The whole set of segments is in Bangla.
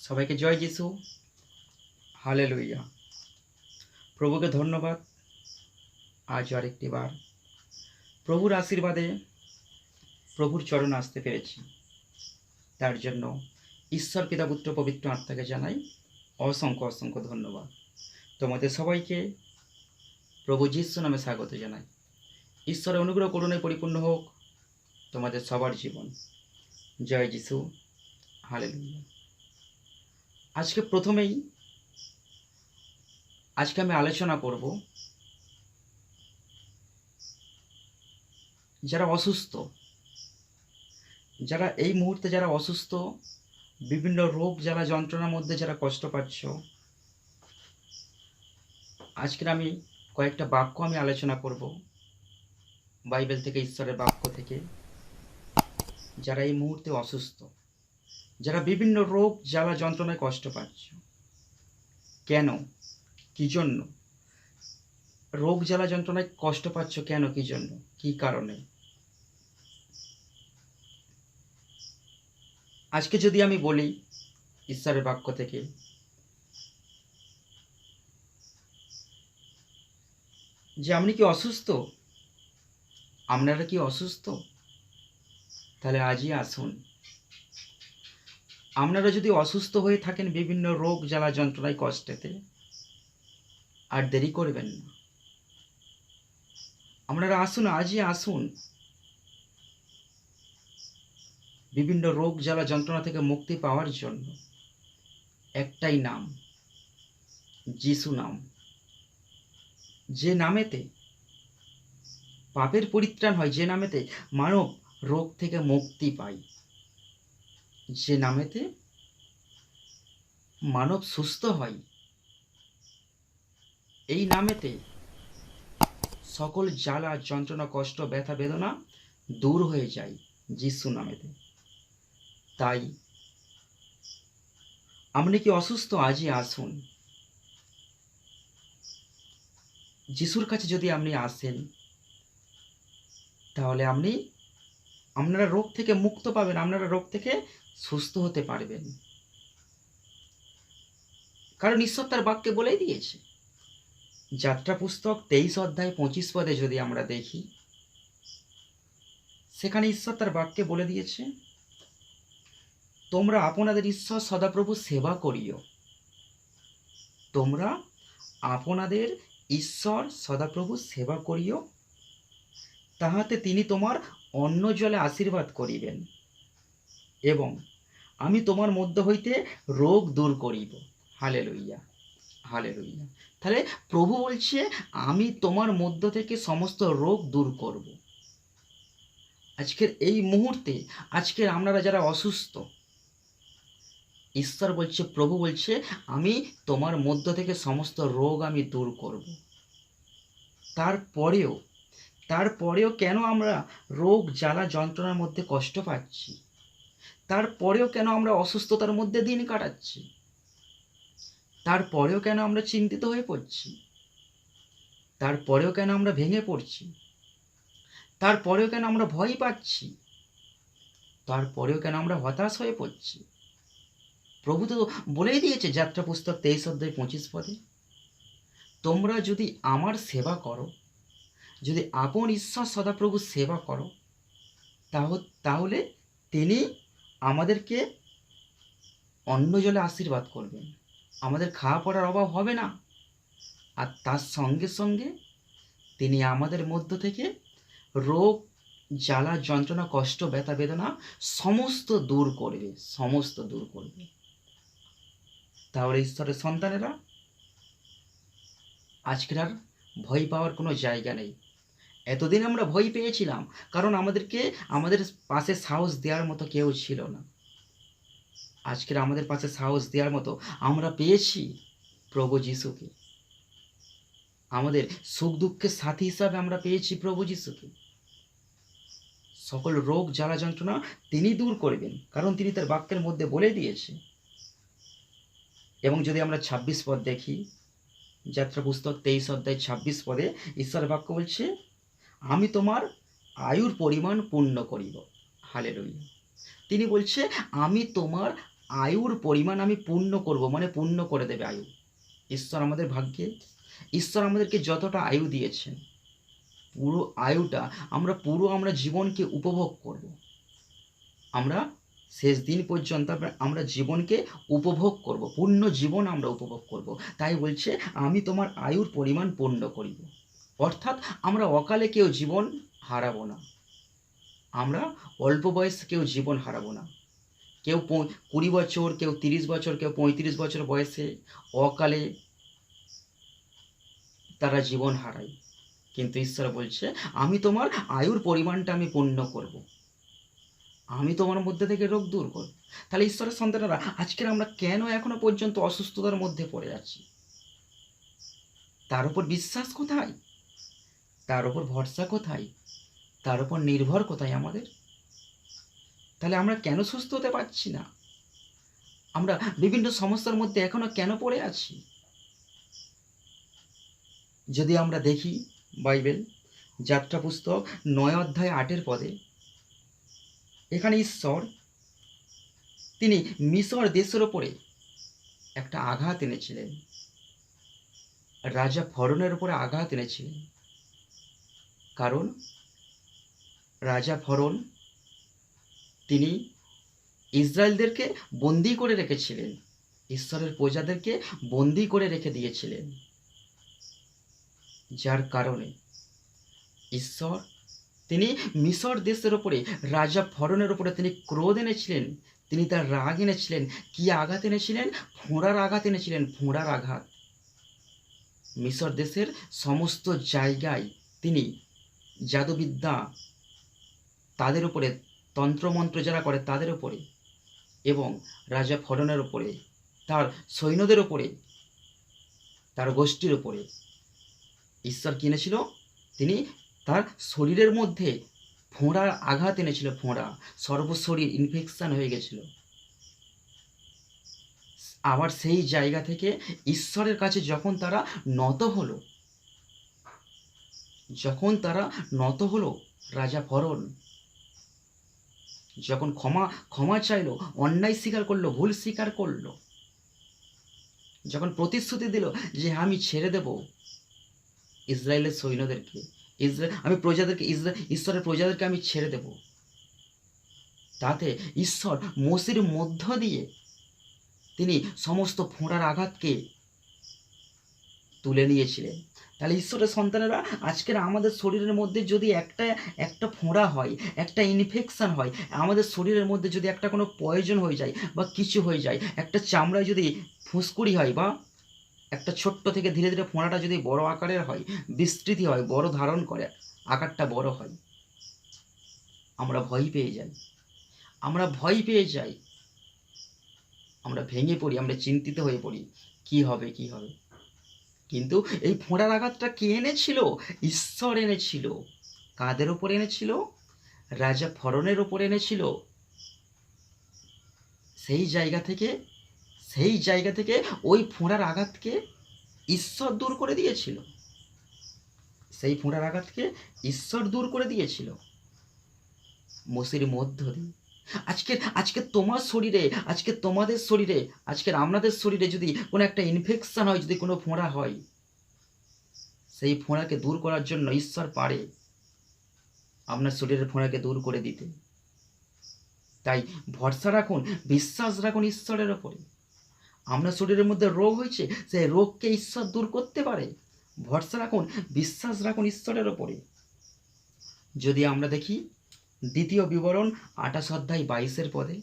সবাইকে জয় যিশু। হালেলুইয়া। প্রভুকে ধন্যবাদ। আজও আরেকটি বার প্রভুর আশীর্বাদে প্রভুর চরণে আসতে পেরেছি, তার জন্য ঈশ্বর পিতা পুত্র পবিত্র আত্মাকে জানাই অসংখ্য অসংখ্য ধন্যবাদ। তোমাদের সবাইকে প্রভু যিশু নামে স্বাগত জানাই। ঈশ্বরের অনুগ্রহ করুণায় পরিপূর্ণ হোক তোমাদের সবার জীবন। জয় যিশু। হালেলুইয়া। আজকে আমি আলোচনা করব যারা অসুস্থ, যারা এই মুহূর্তে যারা অসুস্থ, বিভিন্ন রোগ জ্বালা যন্ত্রণার মধ্যে যারা কষ্ট পাচ্ছ, আজকের আমি কয়েকটা বাক্য আমি আলোচনা করব বাইবেল থেকে, ঈশ্বরের বাক্য থেকে। যারা এই মুহূর্তে অসুস্থ, যারা বিভিন্ন রোগ জ্বালা যন্ত্রণায় কষ্ট পাচ্ছ, কেন, কি জন্য রোগ জ্বালা যন্ত্রণায় কষ্ট পাচ্ছ, কেন, কি জন্য, কি কারণে, আজকে যদি আমি বলি ঈশ্বরের বাক্য থেকে, যে আপনি কি অসুস্থ, আপনারা কি অসুস্থ, তাহলে আজই আসুন। আপনারা যদি অসুস্থ হয়ে থাকেন বিভিন্ন রোগ জ্বালা যন্ত্রণায় কষ্টেতে, আর দেরি করবেন না, আপনারা আসুন, আজই আসুন। বিভিন্ন রোগ জ্বালা যন্ত্রণা থেকে মুক্তি পাওয়ার জন্য একটাই নাম, যিশু নাম। যে নামেতে পাপের পরিত্রাণ হয়, যে নামেতে মানব রোগ থেকে মুক্তি পায়, যে নামেতে মানব সুস্থ হয়, এই নামেতে সকল জ্বালা যন্ত্রণা কষ্ট ব্যথা বেদনা দূর হয়ে যায়, যিশু নামেতে। তাই আপনি কি অসুস্থ, আজই আসুন। যিশুর কাছে যদি আপনি আসেন, তাহলে আপনারা রোগ থেকে মুক্ত পাবেন, আপনারা রোগ থেকে সুস্থ হতে পারবেন। কারণ ঈশ্বর তার বাক্যে বলেই দিয়েছে। যাত্রা পুস্তক 23 অধ্যায় 25 পদে যদি আমরা দেখি, সেখানে ঈশ্বর তার বাক্যে বলে দিয়েছে, তোমরা আপনাদের ঈশ্বর সদাপ্রভু সেবা করিও। তোমরা আপনাদের ঈশ্বর সদাপ্রভু সেবা করিও, তাহাতে তিনি তোমার অন্ন জলে আশীর্বাদ করিবেন, এবং আমি তোমার মধ্য হইতে রোগ দূর করিব। Hallelujah, hallelujah. তাহলে প্রভু বলছে, আমি তোমার মধ্য থেকে সমস্ত রোগ দূর করব। আজকের এই মুহূর্তে, আজকের আপনারা যারা অসুস্থ, ঈশ্বর বলছে, প্রভু বলছে, আমি তোমার মধ্য থেকে সমস্ত রোগ আমি দূর করব। তারপরেও কেন আমরা রোগ জ্বালা যন্ত্রণার মধ্যে কষ্ট পাচ্ছি? তারপরেও কেন আমরা অসুস্থতার মধ্যে দিন কাটাচ্ছি? তারপরেও কেন আমরা চিন্তিত হয়ে পড়ছি? তারপরেও কেন আমরা ভেঙে পড়ছি? তারপরেও কেন আমরা ভয় পাচ্ছি? তারপরেও কেন আমরা হতাশ হয়ে পড়ছি? প্রভু তো বলেই দিয়েছে যাত্রা পুস্তক 23 অধ্যায় 25 পদে, তোমরা যদি আমার সেবা করো, যদি আপন ঈশ্বর সদাপ্রভু সেবা করো, তাহলে তিনি আমাদেরকে অন্ন জলে আশীর্বাদ করবেন, আমাদের খাওয়া পড়ার অভাব হবে না। আর তার সঙ্গে সঙ্গে তিনি আমাদের মধ্য থেকে রোগ জ্বালা যন্ত্রণা কষ্ট ব্যথা বেদনা সমস্ত দূর করবে, সমস্ত দূর করবে। তাহলে ঈশ্বরের সন্তানেরা, আজকের আর ভয় পাওয়ার কোনো জায়গা নেই। এতদিন আমরা ভয় পেয়েছিলাম, কারণ আমাদের পাশে সাহস দেওয়ার মতো কেউ ছিল না। আজকের আমাদের পাশে সাহস দেওয়ার মতো আমরা পেয়েছি প্রভু যিশুকে। আমাদের সুখ দুঃখের সাথী হিসাবে আমরা পেয়েছি প্রভু যিশুকে। সকল রোগ জ্বালা যন্ত্রণা তিনি দূর করবেন, কারণ তিনি তার বাক্যের মধ্যে বলে দিয়েছে। এবং যদি আমরা 26 পদ দেখি, যাত্রা পুস্তক 23 অধ্যায় 26 পদে ঈশ্বরের বাক্য বলছে, আমি তোমার আয়ুর পরিমাণ পূর্ণ করিব। হালেলুইয়া। তিনি বলছে, আমি তোমার আয়ুর পরিমাণ আমি পূর্ণ করব, মানে পূর্ণ করে দেবে আয়ু। ঈশ্বর আমাদের ভাগ্যে, ঈশ্বর আমাদেরকে যতটা আয়ু দিয়েছেন, পুরো আয়ুটা আমরা জীবনকে উপভোগ করব। আমরা শেষ দিন পর্যন্ত আমরা জীবনকে উপভোগ করব, পূর্ণ জীবন আমরা উপভোগ করব। তাই বলছে আমি তোমার আয়ুর পরিমাণ পূর্ণ করিব। অর্থাৎ আমরা অকালে কেউ জীবন হারাবো না, আমরা অল্প বয়সে কেউ জীবন হারাবো না। কেউ 20 বছর, কেউ 30 বছর, কেউ 35 বছর বয়সে অকালে তারা জীবন হারায়, কিন্তু ঈশ্বর বলছে আমি তোমার আয়ুর পরিমাণটা আমি পূর্ণ করব, আমি তোমার মধ্যে থেকে রোগ দূর করব। তাহলে ঈশ্বরের সন্তানেরা আজকের আমরা কেন এখনো পর্যন্ত অসুস্থতার মধ্যে পড়ে আছি? তার উপর বিশ্বাস কোথায়? তার উপর ভরসা কোথায়? তার উপর নির্ভর কোথায় আমাদের? তাহলে আমরা কেন সুস্থ হতে পারছি না? আমরা বিভিন্ন সমস্যার মধ্যে এখনো কেন পড়ে আছি? যদি আমরা দেখি বাইবেল যাত্রা পুস্তক 9 অধ্যায় 8 পদে, এখানে ঈশ্বর তিনি মিশর দেশের ওপরে একটা আঘাত এনেছিলেন, রাজা ফরনের উপরে আঘাত এনেছিলেন। কারণ রাজা ফরন তিনি ইসরায়েলদেরকে বন্দী করে রেখেছিলেন, ঈশ্বরের প্রজাদেরকে বন্দী করে রেখে দিয়েছিলেন, যার কারণে ঈশ্বর তিনি মিশর দেশের ওপরে রাজা ফরনের ওপরে তিনি ক্রোধ এনেছিলেন, তিনি তার রাগ এনেছিলেন। কি আঘাত এনেছিলেন? ফোঁড়ার আঘাত এনেছিলেন, ফোঁড়ার আঘাত। মিশর দেশের সমস্ত জায়গায় তিনি জাদুবিদ্যা তাদের উপরে, তন্ত্রমন্ত্র যারা করে তাদের উপরে, এবং রাজা ফরনের ওপরে, তার সৈন্যদের ওপরে, তার গোষ্ঠীর ওপরে ঈশ্বর কি এনেছিল? তিনি তার শরীরের মধ্যে ফোঁড়ার আঘাত এনেছিল, ফোঁড়া, সর্বশরীর ইনফেকশন হয়ে গেছিল। আবার সেই জায়গা থেকে ঈশ্বরের কাছে যখন তারা নত হলো, রাজা ফরন যখন ক্ষমা চাইলো, অন্যায় স্বীকার করলো, ভুল স্বীকার করলো, যখন প্রতিশ্রুতি দিল যে আমি ছেড়ে দেব ইসরায়েলের সৈন্যদেরকে, আমি প্রজাদেরকে, ঈশ্বরের প্রজাদেরকে আমি ছেড়ে দেব, তাতে ঈশ্বর মোশির মধ্য দিয়ে তিনি সমস্ত ফোঁড়ার আঘাতকে তুলে নিয়েছিলেন। তাহলে ঈশ্বরের সন্তানেরা আজকের আমাদের শরীরের মধ্যে যদি একটা ফোঁড়া হয়, একটা ইনফেকশন হয়, আমাদের শরীরের মধ্যে যদি একটা কোনো পয়জন হয়ে যায় বা কিছু হয়ে যায়, একটা চামড়ায় যদি ফুসকুড়ি হয়, বা একটা ছোট্ট থেকে ধীরে ধীরে ফোঁড়াটা যদি বড় আকারের হয়, বিস্তৃতি হয়, বড় ধারণ করে, আকারটা বড় হয়, আমরা ভয় পেয়ে যাই, আমরা ভেঙে পড়ি, আমরা চিন্তিত হয়ে পড়ি, কি হবে। কিন্তু এই ফোঁড়ার আঘাতটা কে এনেছিল? ঈশ্বর এনেছিল। কাদের ওপর এনেছিল? রাজা ফরনের ওপর এনেছিল। সেই জায়গা থেকে ওই ফোঁড়ার আঘাতকে ঈশ্বর দূর করে দিয়েছিল। মোশির মধ্য দিয়ে। আজকে তোমার শরীরে, আজকে তোমাদের শরীরে, আজকের আমাদের শরীরে যদি কোনো একটা ইনফেকশন হয়, যদি কোনো ফোঁড়া হয়, সেই ফোঁড়াকে দূর করার জন্য ঈশ্বর পারে আপনার শরীরের ফোঁড়াকে দূর করে দিতে। তাই ভরসা রাখুন, বিশ্বাস রাখুন ঈশ্বরের ওপরে। আপনার শরীরের মধ্যে রোগ হয়েছে, সেই রোগকে ঈশ্বর দূর করতে পারে। ভরসা রাখুন, বিশ্বাস রাখুন ঈশ্বরের ওপরে। যদি আমরা দেখি দ্বিতীয় বিবরণ 28 অধ্যায় 22 পদে,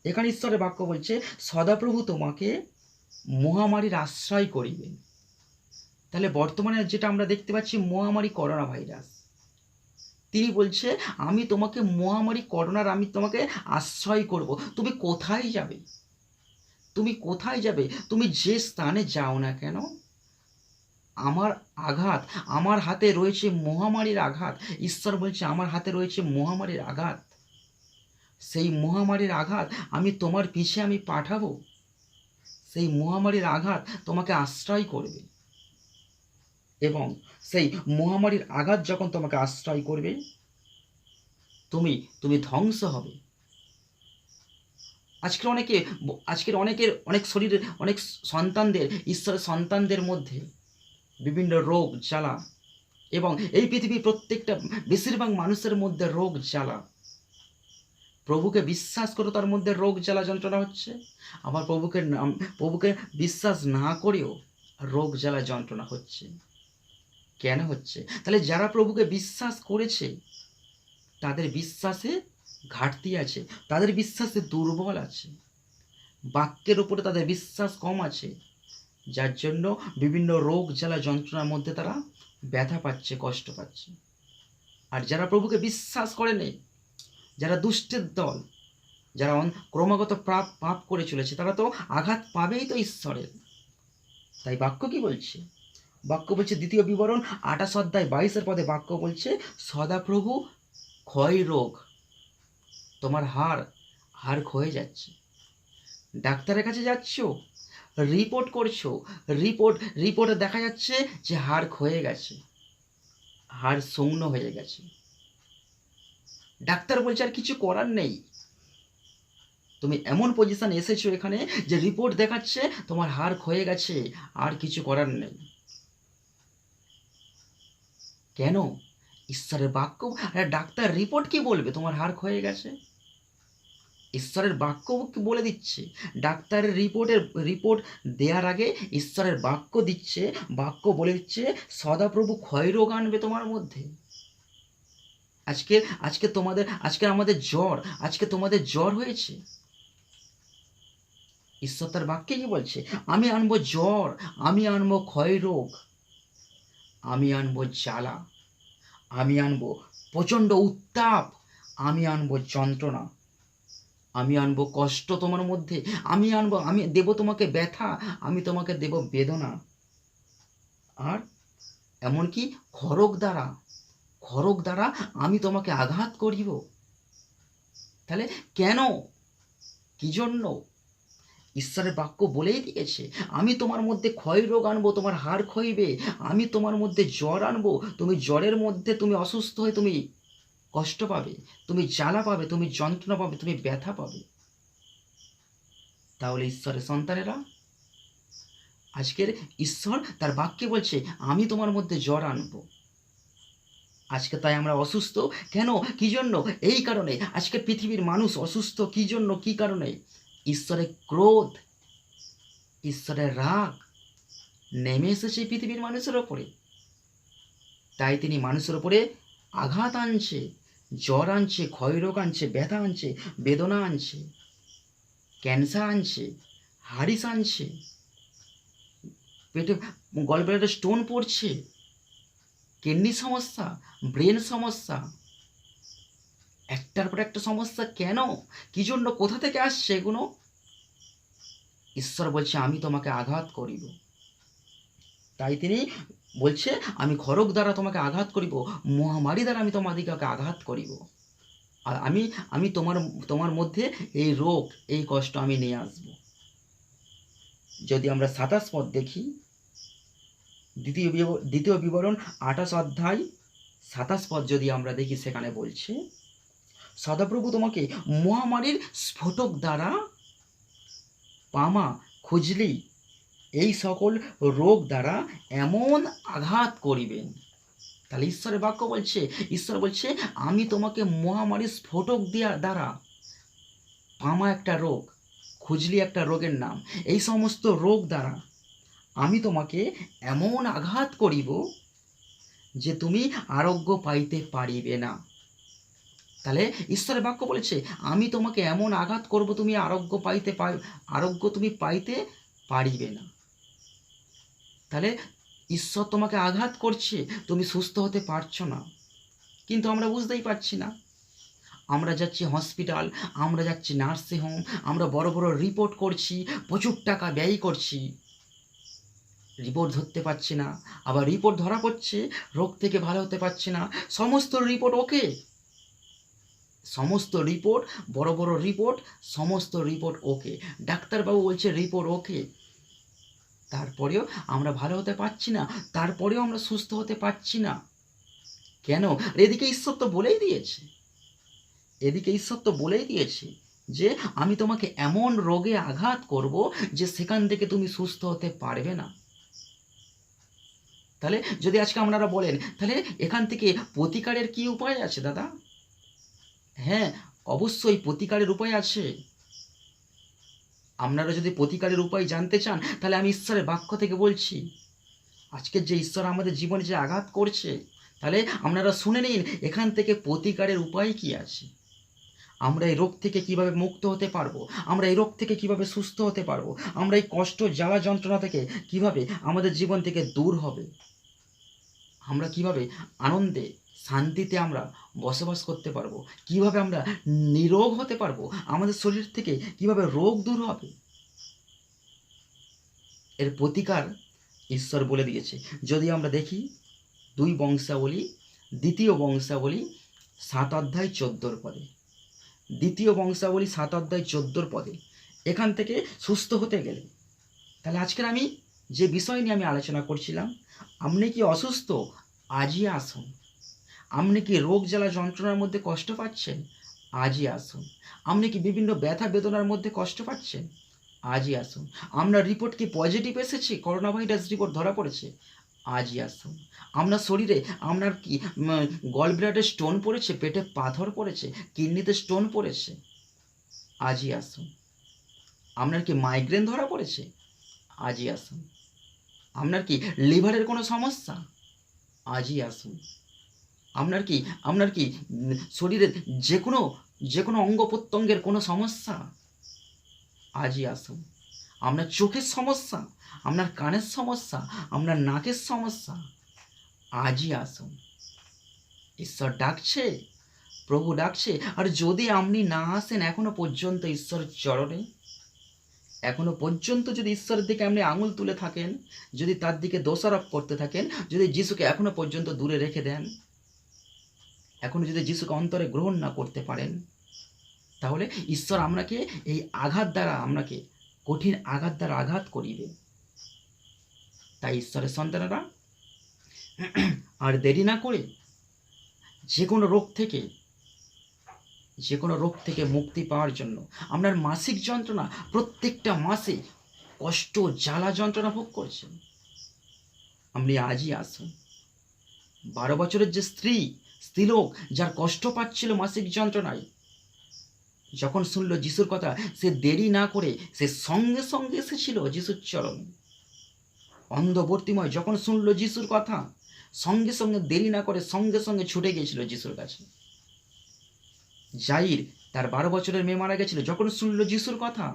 এখানে ঈশ্বরের বাক্য বলছে সদাপ্রভু তোমাকে মহামারীর আশ্রয় করিবেন। তাহলে বর্তমানে যেটা আমরা দেখতে পাচ্ছি মহামারী করোনা ভাইরাস, তিনি বলছে আমি তোমাকে মহামারী করোনার আমি তোমাকে আশ্রয় করব। তুমি কোথায় যাবে? তুমি যে স্থানে যাও না কেন, আমার হাতে রয়েছে মহামারীর আঘাত। ঈশ্বর বলছে আমার হাতে রয়েছে মহামারীর আঘাত। সেই মহামারীর আঘাত আমি তোমার পিছে আমি পাঠাবো। সেই মহামারীর আঘাত তোমাকে আশ্রয় করবে, এবং সেই মহামারীর আঘাত যখন তোমাকে আশ্রয় করবে, তুমি ধ্বংস হবে। আজকের অনেকের অনেক শরীরে অনেক সন্তানদের, ঈশ্বরের সন্তানদের মধ্যে বিভিন্ন রোগ জ্বালা, এবং এই পৃথিবীর প্রত্যেকটা বেশিরভাগ মানুষের মধ্যে রোগ জ্বালা। প্রভুকে বিশ্বাস করে তার মধ্যে রোগ জ্বালা যন্ত্রণা হচ্ছে, আবার প্রভুকে বিশ্বাস না করেও রোগ জ্বালা যন্ত্রণা হচ্ছে। কেন হচ্ছে? তাহলে যারা প্রভুকে বিশ্বাস করেছে তাদের বিশ্বাসে ঘাটতি আছে, তাদের বিশ্বাসে দুর্বল আছে, বাক্যের উপরে তাদের বিশ্বাস কম আছে, যার জন্য বিভিন্ন রোগ জ্বালা যন্ত্রণার মধ্যে তারা ব্যথা পাচ্ছে, কষ্ট পাচ্ছে। আর যারা প্রভুকে বিশ্বাস করেনি, যারা দুষ্টের দল, যারা ক্রমাগত পাপ করে চলেছে, তারা তো আঘাত পাবেই তো ঈশ্বরের। তাই বাক্য কি বলছে? বাক্য বলছে, দ্বিতীয় বিবরণ 28 অধ্যায় 22 পদে বাক্য বলছে, সদাপ্রভু ক্ষয় রোগ, তোমার হাড় ক্ষয়ে যাচ্ছে। ডাক্তারের কাছে যাচ্ছ, রিপোর্ট করছো, রিপোর্টে দেখা যাচ্ছে যে হাড় ক্ষয়ে গেছে, হাড় শূন্য হয়ে গেছে। ডাক্তার বলছে আর কিছু করার নেই। তুমি এমন পজিশন এসেছো এখানে যে রিপোর্ট দেখাচ্ছে তোমার হাড় ক্ষয়ে গেছে, আর কিছু করার নেই। কেন? ঈশ্বরের বাক্য, ডাক্তার রিপোর্ট কি বলবে তোমার হাড় ক্ষয়ে গেছে? ঈশ্বরের বাক্য বলে দিচ্ছে। ডাক্তারের রিপোর্ট দেওয়ার আগে ঈশ্বরের বাক্য দিচ্ছে, বাক্য বলে দিচ্ছে সদাপ্রভু ক্ষয় রোগ আনবে তোমার মধ্যে। আজকে আমাদের জ্বর, আজকে তোমাদের জ্বর হয়েছে। ঈশ্বর তার বাক্যে কি বলছে? আমি আনবো জ্বর, আমি আনবো ক্ষয় রোগ, আমি আনবো জ্বালা, আমি আনবো প্রচণ্ড উত্তাপ, আমি আনবো যন্ত্রণা, আমি আনবো কষ্ট তোমার মধ্যে, আমি দেব তোমাকে ব্যথা, আমি তোমাকে দেব বেদনা, আর এমনকি খড়গ দ্বারা আমি তোমাকে আঘাত করিব। তাহলে কেন? কি জন্য? ঈশ্বরের বাক্য বলেই দিয়েছে, আমি তোমার মধ্যে ক্ষয় রোগ আনবো, তোমার হাড় ক্ষয়বে, আমি তোমার মধ্যে জ্বর আনবো, তুমি জ্বরের মধ্যে তুমি অসুস্থ হয়ে তুমি কষ্ট পাবে, তুমি জ্বালা পাবে, তুমি যন্ত্রণা পাবে, তুমি ব্যথা পাবে। তাহলে ঈশ্বরের সন্তানেরা, আজকের ঈশ্বর তার বাক্যে বলছে, আমি তোমার মধ্যে জ্বর আনবো। আজকে তাই আমরা অসুস্থ কেন? কি জন্য? এই কারণে আজকে পৃথিবীর মানুষ অসুস্থ। কি জন্য? কি কারণে? ঈশ্বরের ক্রোধ, ঈশ্বরের রাগ নেমে এসেছে পৃথিবীর মানুষের ওপরে। তাই তিনি মানুষের ওপরে আঘাত আনছে, জ্বর আনছে, ক্ষয়রোগ আনছে, ব্যথা আনছে, বেদনা আনছে, ক্যান্সার আনছে, হাড়িস আনছে, পেটে গলব্লাডারে স্টোন পড়ছে, কিডনি সমস্যা, ব্রেন সমস্যা, একটার পর একটা সমস্যা। কেন? কি জন্য? কোথা থেকে আসছে এগুলো? ঈশ্বর বলছে, আমি তোমাকে আঘাত করিব। তাই তিনি বলছে, আমি খড়গ দ্বারা তোমাকে আঘাত করিব, মহামারী দ্বারা আমি তোমাদিগকে আঘাত করিব, আর আমি তোমার মধ্যে এই রোগ, এই কষ্ট আমি নিয়ে আসব। যদি আমরা 27 পদ দেখি, দ্বিতীয় বিবরণ 28 অধ্যায় 27 পদ যদি আমরা দেখি, সেখানে বলছে, সদাপ্রভু তোমাকে মহামারীর স্ফোটক দ্বারা, পামা, খুজলি, এই সকল রোগ দ্বারা এমন আঘাত করিবেন। তাহলে ঈশ্বরের বাক্য বলছে, ঈশ্বর বলছে, আমি তোমাকে মহামারীর স্ফোটক দ্বারা, পামা একটা রোগ, খুজলি একটা রোগের নাম, এই সমস্ত রোগ দ্বারা আমি তোমাকে এমন আঘাত করিব যে তুমি আরোগ্য পাইতে পারিবে না। তাহলে ঈশ্বরের বাক্য বলেছে, আমি তোমাকে এমন আঘাত করব, তুমি আরোগ্য তুমি পাইতে পারিবে না। তাহলে ঈশ্বর তোমাকে আঘাত করছে, তুমি সুস্থ হতে পারছো না, কিন্তু আমরা বুঝতেই পারছি না। আমরা যাচ্ছি হসপিটাল, আমরা যাচ্ছি নার্সিং হোম, আমরা বড় বড় রিপোর্ট করছি, প্রচুর টাকা ব্যয় করছি, রিপোর্ট ধরতে পারছি না, আবার রিপোর্ট ধরা পড়ছে, রোগ থেকে ভালো হতে পারছি না। সমস্ত রিপোর্ট ওকে, সমস্ত রিপোর্ট, বড় বড় রিপোর্ট, সমস্ত রিপোর্ট ওকে, ডাক্তারবাবু বলছে রিপোর্ট ওকে, তারপরেও আমরা ভালো হতে পারছি না, তারপরেও আমরা সুস্থ হতে পারছি না। কেন? এদিকে ঈশ্বর তো বলেই দিয়েছে, যে আমি তোমাকে এমন রোগে আঘাত করব যে সেখান থেকে তুমি সুস্থ হতে পারবে না। তাহলে যদি আজকে আপনারা বলেন তাহলে এখান থেকে প্রতিকারের কি উপায় আছে দাদা? হ্যাঁ, অবশ্যই প্রতিকারের উপায় আছে। আপনারা যদি প্রতিকারের উপায় জানতে চান তাহলে আমি ঈশ্বরের বাক্য থেকে বলছি। আজকের যে ঈশ্বর আমাদের জীবনে যে আঘাত করছে, তাহলে আপনারা শুনে নিন এখান থেকে প্রতিকারের উপায় কি আছে। আমরা এই রোগ থেকে কিভাবে মুক্ত হতে পারবো, আমরা এই রোগ থেকে কিভাবে সুস্থ হতে পারবো, আমরা এই কষ্ট জ্বালা যন্ত্রণা থেকে কিভাবে আমাদের জীবন থেকে দূর হবে, আমরা কিভাবে আনন্দে শান্তিতে আমরা বসবাস করতে পারবো, কিভাবে আমরা নিরোগ হতে পারবো, আমাদের শরীর থেকে কিভাবে রোগ দূর হবে, এর প্রতিকার ঈশ্বর বলে দিয়েছে। যদি আমরা দেখি 2 বংশাবলী, 2য় বংশাবলী 7 অধ্যায় 14 পদে, 2য় বংশাবলী 7 অধ্যায় 14 পদে, এখান থেকে সুস্থ হতে গেলে, তাহলে আজকের আমি যে বিষয় নিয়ে আমি আলোচনা করছিলাম, আপনি কি অসুস্থ, আজই আসুন। আপনি কি রোগ জ্বালা যন্ত্রণার মধ্যে কষ্ট পাচ্ছেন, আজই আসুন। আপনি কি বিভিন্ন ব্যথা বেদনার মধ্যে কষ্ট পাচ্ছেন, আজই আসুন। আপনার রিপোর্ট কি পজিটিভ এসেছে, করোনা ভাইরাস রিপোর্ট ধরা পড়েছে, আজই আসুন। আপনার শরীরে আপনার কি গল ব্লাডে স্টোন পড়েছে, পেটে পাথর পড়েছে, কিডনিতে স্টোন পড়েছে, আজই আসুন। আপনার কি মাইগ্রেন ধরা পড়েছে, আজই আসুন। আপনার কি লিভারের কোনো সমস্যা, আজই আসুন। আপনার কি শরীরের যে কোনো অঙ্গ প্রত্যঙ্গের কোনো সমস্যা, আজই আসুন। আপনার চোখের সমস্যা, আপনার কানের সমস্যা, আপনার নাকের সমস্যা, আজই আসুন। ঈশ্বর ডাকছে, প্রভু ডাকছে। আর যদি আপনি না আসেন এখনো পর্যন্ত ঈশ্বরের চরণে, এখনো পর্যন্ত যদি ঈশ্বরের দিকে আপনি আঙুল তুলে থাকেন, যদি তার দিকে দোষারোপ করতে থাকেন, যদি যিশুকে এখনো পর্যন্ত দূরে রেখে দেন, এখনো যদি যিশুকে অন্তরে গ্রহণ না করতে পারেন, তাহলে ঈশ্বর আপনাকে এই আঘাত দ্বারা, আপনাকে কঠিন আঘাত দ্বারা আঘাত করিবে। তাই ঈশ্বরের সন্তানেরা আর দেরি না করে যে কোনো রোগ থেকে মুক্তি পাওয়ার জন্য, আপনার মাসিক যন্ত্রণা, প্রত্যেকটা মাসে কষ্ট জ্বালা যন্ত্রণা ভোগ করছেন, আপনি আজই আসুন। 12 বছরের যে স্ত্রীলোক যার কষ্ট পাচ্ছিল মাসিক যন্ত্রণায়, যখন শুনলো যিশুর কথা, সে দেরি না করে সে সঙ্গে সঙ্গে এসেছিল যিশুর চরণে। অন্ধ বর্তিময় যখন শুনলো যিশুর কথা, সঙ্গে সঙ্গে দেরি না করে সঙ্গে সঙ্গে ছুটে গিয়েছিল যিশুর কাছে। জাইর, তার 12 বছরের মেয়ে মারা গেছিল, যখন শুনলো যিশুর কথা,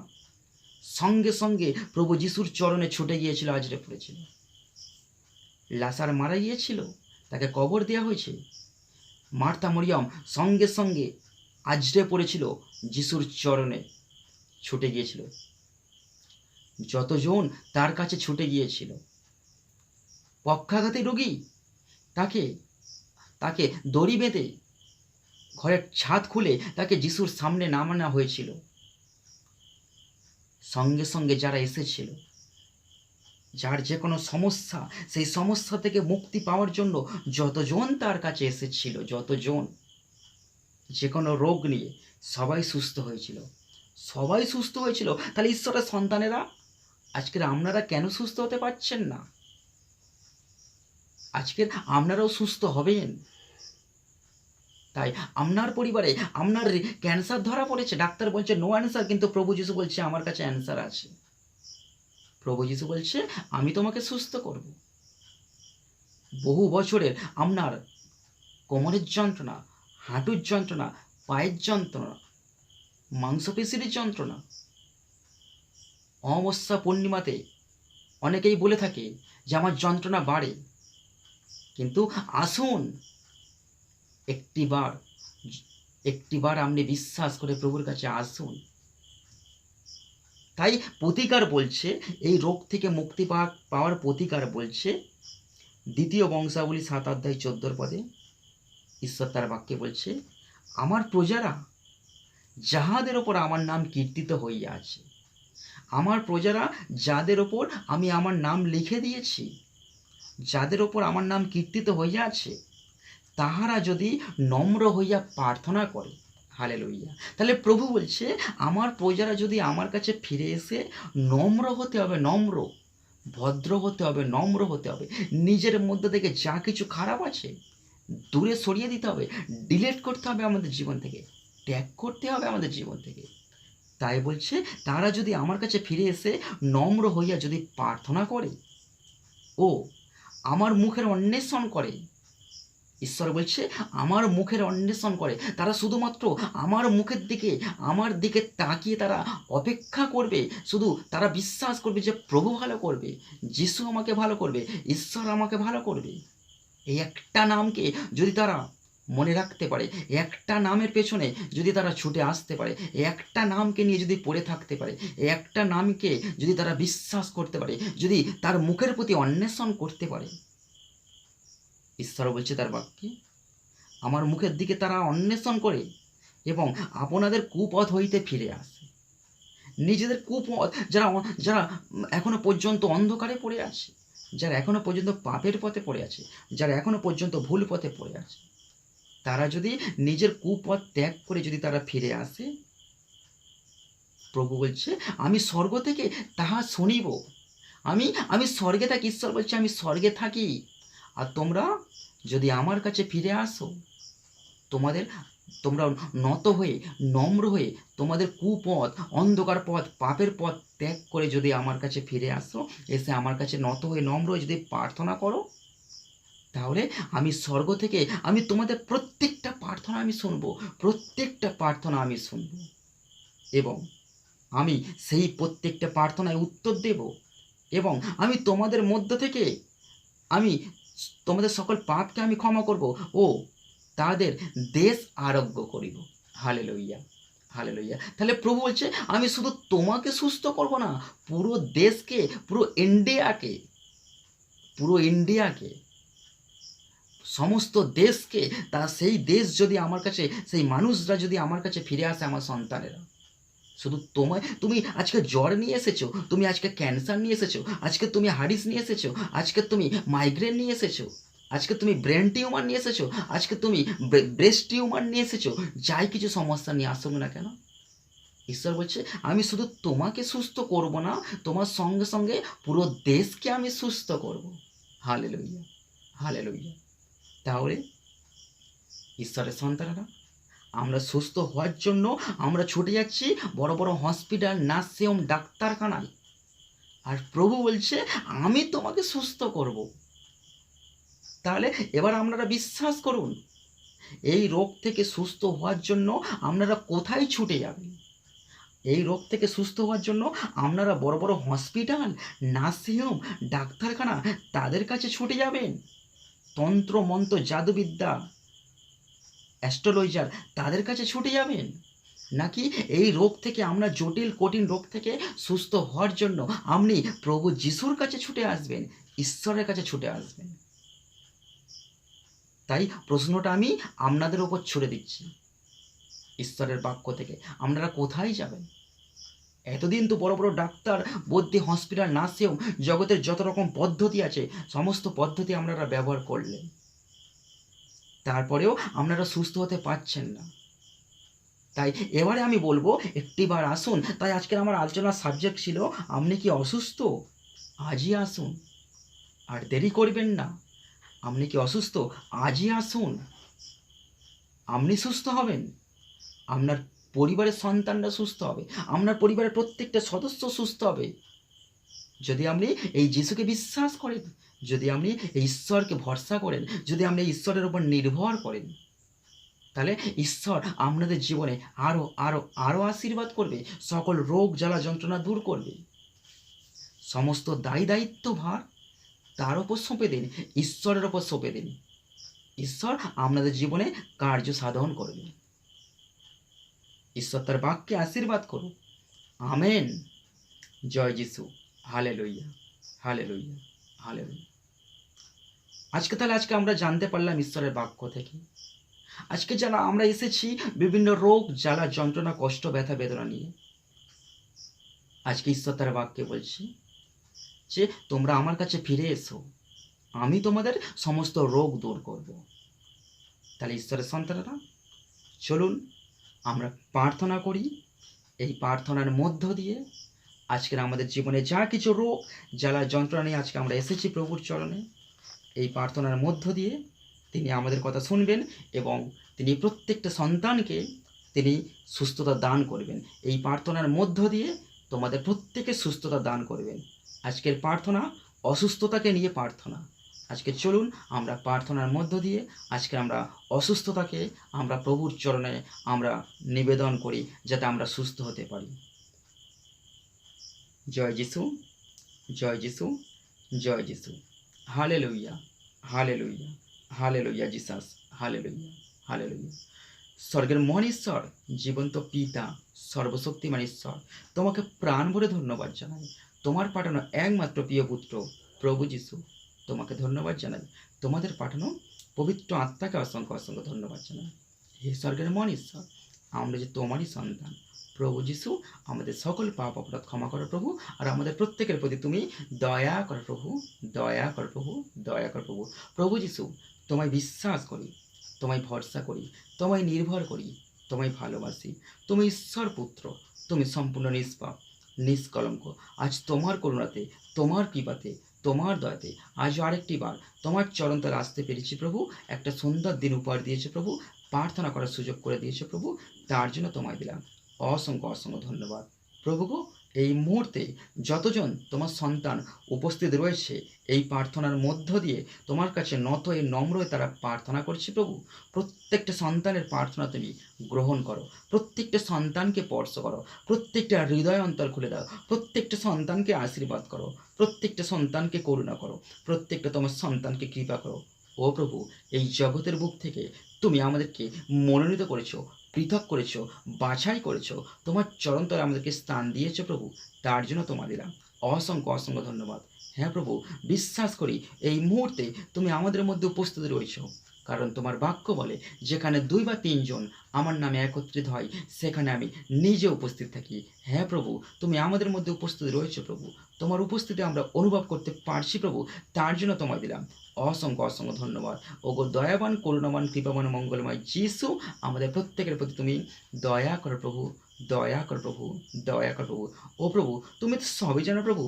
সঙ্গে সঙ্গে প্রভু যিশুর চরণে ছুটে গিয়েছিল, আজরে পড়েছিল। লাসার মারা গিয়েছিল, তাকে কবর দেওয়া হয়েছে, মার্থা মরিয়ম সঙ্গে সঙ্গে আজরে পড়েছিল যিশুর চরণে, ছুটে গিয়েছিল। যতজন তার কাছে ছুটে গিয়েছিল, পক্ষাঘাতী রোগী, তাকে দড়ি বেঁধে ঘরের ছাদ খুলে তাকে যিশুর সামনে নামানো হয়েছিল। সঙ্গে সঙ্গে যারা এসেছিল, যার যে কোনো সমস্যা, সেই সমস্যা থেকে মুক্তি পাওয়ার জন্য যতজন তার কাছে এসেছিল, যতজন যে কোনো রোগ নিয়ে, সবাই সুস্থ হয়েছিল, সবাই সুস্থ হয়েছিল। তাহলে ঈশ্বরের সন্তানেরা, আজকের আপনারা কেন সুস্থ হতে পারছেন না? আজকের আপনারাও সুস্থ হবেন। তাই আপনার পরিবারে আপনার ক্যান্সার ধরা পড়েছে, ডাক্তার বলছে নো অ্যান্সার, কিন্তু প্রভু যিশু বলছে আমার কাছে অ্যান্সার আছে। প্রভু যিশু বলছে আমি তোমাকে সুস্থ করব। বহু বছরের আপনার কোমরের যন্ত্রণা, হাঁটুর যন্ত্রণা, পায়ের যন্ত্রণা, মাংসপেশির যন্ত্রণা, অমাবস্যা পূর্ণিমাতে অনেকেই বলে থাকে যে আমার যন্ত্রণা বাড়ে, কিন্তু আসুন একটিবার আপনি বিশ্বাস করে প্রভুর কাছে আসুন। তাই প্রতিকার বলছে, এই রোগ থেকে মুক্তি পাওয়ার প্রতিকার বলছে 2 বংশাবলী 7 অধ্যায় 14 পদে ঈশ্বর তার বাক্যে বলছে, আমার প্রজারা যাহাদের ওপর আমার নাম কীর্তিত হইয়া আছে, আমার প্রজারা যাদের ওপর আমি আমার নাম লিখে দিয়েছি, যাদের ওপর আমার নাম কীর্তিত হইয়া আছে, তাহারা যদি নম্র হইয়া প্রার্থনা করে, হালেলুইয়া। তাহলে প্রভু বলছে আমার প্রজারা যদি আমার কাছে ফিরে এসে নম্র হতে হবে, নম্র, ভদ্র হতে হবে, নম্র হতে হবে, নিজের মধ্যে থেকে যা কিছু খারাপ আছে দূরে সরিয়ে দিতে হবে, ডিলিট করতে হবে আমাদের জীবন থেকে, ত্যাগ করতে হবে আমাদের জীবন থেকে। তাই বলছে তারা যদি আমার কাছে ফিরে এসে নম্র হইয়া যদি প্রার্থনা করে ও আমার মুখের অন্বেষণ করে, ঈশ্বর বলছে আমার মুখের অন্বেষণ করে, তারা শুধুমাত্র আমার মুখের দিকে, আমার দিকে তাকিয়ে তারা অপেক্ষা করবে, শুধু তারা বিশ্বাস করবে যে প্রভু ভালো করবে, যিশু আমাকে ভালো করবে, ঈশ্বর আমাকে ভালো করবে। এই একটা নামকে যদি তারা মনে রাখতে পারে, একটা নামের পেছনে যদি তারা ছুটে আসতে পারে, একটা নামকে নিয়ে যদি পড়ে থাকতে পারে, একটা নামকে যদি তারা বিশ্বাস করতে পারে, যদি তার মুখের প্রতি অন্বেষণ করতে পারে, ঈশ্বর বলছে তার বাক্যে আমার মুখের দিকে তারা অন্বেষণ করে এবং আপনাদের কুপথ হইতে ফিরে আসে। নিজেদের কুপথ, যারা যারা এখনো পর্যন্ত অন্ধকারে পড়ে আছে, যারা এখনো পর্যন্ত পাপের পথে পড়ে আছে, যারা এখনো পর্যন্ত ভুল পথে পড়ে আছে, তারা যদি নিজের কুপথ ত্যাগ করে যদি তারা ফিরে আসে, প্রভু বলছে আমি স্বর্গ থেকে তাহা শুনিব। আমি স্বর্গে থাকি, ঈশ্বর বলছে আমি স্বর্গে থাকি, আর তোমরা যদি আমার কাছে ফিরে আসো, তোমরা নত হয়ে, নম্র হয়ে, তোমাদের কুপথ, অন্ধকার পথ, পাপের পথ ত্যাগ করে যদি আমার কাছে ফিরে আসো, এসে আমার কাছে নত হয়ে, নম্র হয়ে যদি প্রার্থনা করো, তাহলে আমি স্বর্গ থেকে আমি তোমাদের প্রত্যেকটা প্রার্থনা আমি শুনবো, প্রত্যেকটা প্রার্থনা আমি শুনব, এবং আমি সেই প্রত্যেকটা প্রার্থনায় উত্তর দেব, এবং আমি তোমাদের মধ্য থেকে আমি তোমাদের সকল পাপকে আমি ক্ষমা করব ও তাদের দেশ আরোগ্য করিব। Hallelujah, hallelujah. তাহলে প্রভু বলছে আমি শুধু তোমাকে সুস্থ করব না, পুরো দেশকে, পুরো ইন্ডিয়াকে, সমস্ত দেশকে, তা সেই দেশ যদি আমার কাছে, সেই মানুষরা যদি আমার কাছে ফিরে আসে, আমার সন্তানেরা, শুধু তুমি আজকে জ্বর নিয়ে এসেছো, তুমি আজকে ক্যান্সার নিয়ে এসেছো, আজকে তুমি হার্ডিস নিয়ে এসেছো, আজকে তুমি মাইগ্রেন নিয়ে এসেছো, আজকে তুমি ব্রেন টিউমার নিয়ে এসেছো, আজকে তুমি ব্রেস্ট টিউমার নিয়ে এসেছো, যাই কিছু সমস্যা নিয়ে আসুক না কেন, ঈশ্বর বলছে আমি শুধু তোমাকে সুস্থ করব না, তোমার সঙ্গে সঙ্গে পুরো দেশকে আমি সুস্থ করব। Hallelujah, hallelujah. তাহলে ঈশ্বরের সন্তানেরা, আমরা সুস্থ হওয়ার জন্য আমরা ছুটে যাচ্ছি বড় বড় হসপিটাল, নার্সিং হোম, ডাক্তারখানায়, আর প্রভু বলছে আমি তোমাকে সুস্থ করব। তাহলে এবার আপনারা বিশ্বাস করুন, এই রোগ থেকে সুস্থ হওয়ার জন্য আপনারা কোথায় ছুটে যাবেন? এই রোগ থেকে সুস্থ হওয়ার জন্য আপনারা বড় বড় হসপিটাল, নার্সিং হোম, ডাক্তারখানা, তাদের কাছে ছুটে যাবেন, তন্ত্র মন্ত্র, জাদুবিদ্যা, অ্যাস্ট্রোলজার, তাদের কাছে ছুটে যাবেন, নাকি এই রোগ থেকে, আমরা জটিল কঠিন রোগ থেকে সুস্থ হওয়ার জন্য আপনি প্রভু যিশুর কাছে ছুটে আসবেন, ঈশ্বরের কাছে ছুটে আসবেন? তাই প্রশ্নটা আমি আপনাদের ওপর ছুড়ে দিচ্ছি, ঈশ্বরের বাক্য থেকে আপনারা কোথায় যাবেন? এতদিন তো বড় বড় ডাক্তার, বদ্যি, হসপিটাল, নার্সিং হোম, জগতের যত রকম পদ্ধতি আছে সমস্ত পদ্ধতি আপনারা ব্যবহার করলেন, তারপরেও আপনারা সুস্থ হতে পারছেন না। তাই এবারে আমি বলবো একটিবার আসুন। তাই আজকের আমার আলোচনার সাবজেক্ট ছিল আপনি কি অসুস্থ? আজই আসুন, আর দেরি করবেন না। আপনি কি অসুস্থ? আজই আসুন, আপনি সুস্থ হবেন, আপনার পরিবারের সন্তানরা সুস্থ হবে, আপনার পরিবারের প্রত্যেকটা সদস্য সুস্থ হবে, যদি আপনি এই যিশুকে বিশ্বাস করেন, যদি আপনি এই ঈশ্বরকে ভরসা করেন, যদি আপনি ঈশ্বরের উপর নির্ভর করেন, তাহলে ঈশ্বর আপনাদের জীবনে আরো আরো আরো আশীর্বাদ করবে, সকল রোগ জ্বালা যন্ত্রণা দূর করবে। সমস্ত দায়িত্ব ভার তার ওপর সঁপে দিন, ঈশ্বরের ওপর সঁপে দিন, ঈশ্বর আপনাদের জীবনে কার্য সাধন করবে। ঈশ্বর তার বাক্যে আশীর্বাদ করুন। আমেন। জয় যিশু। Hallelujah, hallelujah, hallelujah. আজকে আমরা জানতে পারলাম ঈশ্বরের বাক্য থেকে, আজকে যারা আমরা এসেছি বিভিন্ন রোগ জ্বালা যন্ত্রণা কষ্ট ব্যথা বেদনা নিয়ে, আজকে ঈশ্বর তার বাক্যে বলছি যে তোমরা আমার কাছে ফিরে এসো, আমি তোমাদের সমস্ত রোগ দূর করব। তাহলে ঈশ্বরের সন্তানেরা চলুন আমরা প্রার্থনা করি, এই প্রার্থনার মধ্য দিয়ে আজকের আমাদের জীবনে যা কিছু রোগ জ্বালা যন্ত্রণা নিয়ে আজকে আমরা এসেছি প্রভুর চরণে, এই প্রার্থনার মধ্য দিয়ে তিনি আমাদের কথা শুনবেন এবং তিনি প্রত্যেকটা সন্তানকে তিনি সুস্থতা দান করবেন। এই প্রার্থনার মধ্য দিয়ে তোমাদের প্রত্যেকে সুস্থতা দান করবেন। আজকের প্রার্থনা অসুস্থতাকে নিয়ে প্রার্থনা। আজকে চলুন আমরা প্রার্থনার মধ্য দিয়ে আজকে আমরা অসুস্থতাকে আমরা প্রভুর চরণে আমরা নিবেদন করি, যাতে আমরা সুস্থ হতে পারি। জয় যিশু, জয় যিশু, জয় যিশু। Hallelujah, hallelujah, hallelujah Jesus, hallelujah, hallelujah. স্বর্গের মহান ঈশ্বর, জীবন্ত পিতা, সর্বশক্তিমান ঈশ্বর, তোমাকে প্রাণ ভরে ধন্যবাদ জানাই। তোমার পাঠানো একমাত্র প্রিয় পুত্র প্রভু যিশু, তোমাকে ধন্যবাদ জানাই। তোমাদের পাঠানো পবিত্র আত্মাকে অসংখ্য অসংখ্য ধন্যবাদ জানাই। হে স্বর্গের মহান ঈশ্বর, আমরা যে তোমারই সন্তান প্রভু যিশু, আমাদের সকল পাপ অপরাধ ক্ষমা করো প্রভু, আর আমাদের প্রত্যেকের প্রতি তুমি দয়া করো প্রভু, দয়া করো প্রভু, দয়া করো প্রভু। প্রভু যিশু, তোমায় বিশ্বাস করি, তোমায় ভরসা করি, তোমায় নির্ভর করি, তোমায় ভালোবাসি। তুমি ঈশ্বর পুত্র, তুমি সম্পূর্ণ নিষ্পাপ, নিষ্কলঙ্ক। আজ তোমার করুণাতে, তোমার কৃপাতে, তোমার দয়াতে আজও আরেকটি বার তোমার চরণ তলে আসতে পেরেছি প্রভু। একটা সুন্দর দিন উপহার দিয়েছে প্রভু, প্রার্থনা করার সুযোগ করে দিয়েছে প্রভু, তার জন্য তোমায় দিলাম অসংখ্য অসংখ্য ধন্যবাদ। প্রভু গো, এই মুহূর্তে যতজন তোমার সন্তান উপস্থিত রয়েছে এই প্রার্থনার মধ্য দিয়ে তোমার কাছে নত হয়ে নম্র হয়ে তারা প্রার্থনা করছে প্রভু, প্রত্যেকটা সন্তানের প্রার্থনা তুমি গ্রহণ করো, প্রত্যেকটা সন্তানকে স্পর্শ করো, প্রত্যেকটা হৃদয় অন্তর খুলে দাও, প্রত্যেকটা সন্তানকে আশীর্বাদ করো, প্রত্যেকটা সন্তানকে করুণা করো, প্রত্যেকটা তোমার সন্তানকে কৃপা করো। ও প্রভু, এই জগতের বুক থেকে তুমি আমাদেরকে মনোনীত করেছো, পৃথক করেছো, বাছাই করেছো, তোমার চরণতলে আমাদেরকে স্থান দিয়েছো প্রভু, তার জন্য তোমার দিলাম অসংখ্য অসংখ্য ধন্যবাদ। হ্যাঁ প্রভু, বিশ্বাস করি এই মুহূর্তে তুমি আমাদের মধ্যে উপস্থিত রয়েছো, কারণ তোমার বাক্য বলে যেখানে 2 বা 3 জন আমার নামে একত্রিত হয় সেখানে আমি নিজে উপস্থিত থাকি। হ্যাঁ প্রভু, তুমি আমাদের মধ্যে উপস্থিত রয়েছো প্রভু, তোমার উপস্থিতি আমরা অনুভব করতে পারছি প্রভু, তার জন্য তোমায় দিলাম অসংখ্য অসংখ্য ধন্যবাদ। ওগো দয়াবান, করুণাবান, কৃপাবান, মঙ্গলময় যিশু, আমাদের প্রত্যেকের প্রতি তুমি দয়া করো প্রভু, দয়া করো প্রভু, দয়া করো প্রভু। ও প্রভু, তুমি তো সবই জানো প্রভু,